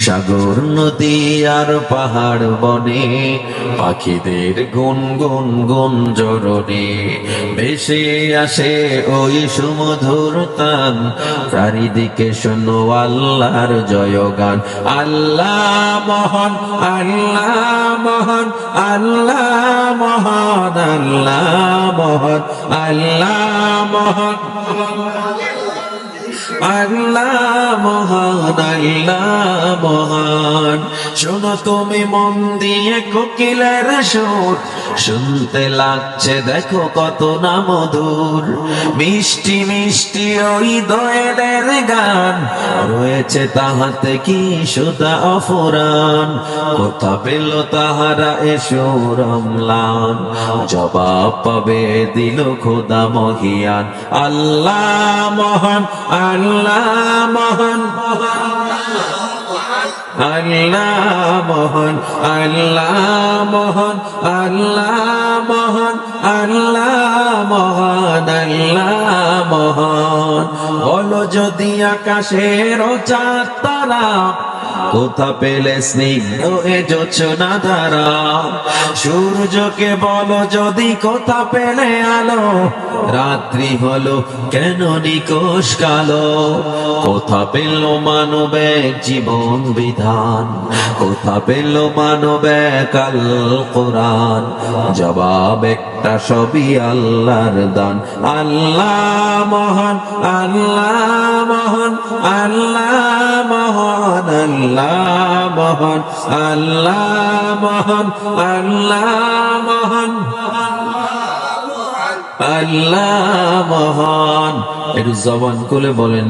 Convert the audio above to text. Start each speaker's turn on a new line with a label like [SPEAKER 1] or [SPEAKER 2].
[SPEAKER 1] সাগর নদী আর পাহাড় বনে পাখিদের গুনগুন গুঞ্জরণে ভেসে আসে ওই সুমধুর তান। চারিদিকে শোনো আল্লাহর জয়গান। আল্লাহ মহান, আল্লাহ মহান, আল্লাহ মহান, আল্লাহ মহান, আল্লাহ মহান, আল্লাহ মহান, আল্লাহ মহান। শোনো তুমি মন দিয়ে কোকিলের সুর, শুনতে লাগছে দেখো কত না মধুর। মিষ্টি মিষ্টি ওই দোয়েলের গান, রয়েছে তাহাতে কি সুধা অফুরান। কোথা পেল তাহারা এ সুর অম্লান, জবাব পাবে দিল খোদা মহিয়ান। আল্লাহ মহান, আল্লাহ মহান, আল্লাহ মহান, আল্লাহ মহান, আল্লাহ মহান, আল্লাহ মহান, আল্লাহ মহান। বলো যদি আকাশের চাঁদ তারা, কোথা পেলে স্নিগ্ধ এ জোছনা ধারা। সূর্যকে বলো যদি কোথা পেলে আলো, রাত্রি হলো কেন নিকোষ কালো। কোথা পেল মানবে জীবন বিধান, কোথা পেল মানবে কাল কোরআন। জবাব একটা সবই আল্লাহর দান। আল্লাহ মহান, আল্লাহ মহান, আল্লাহ মহান, আল্লাহ মহান, আল্লাহ মহান, আল্লাহ মহান, আল্লাহ মহান। একটু জবান খুলে বলেন।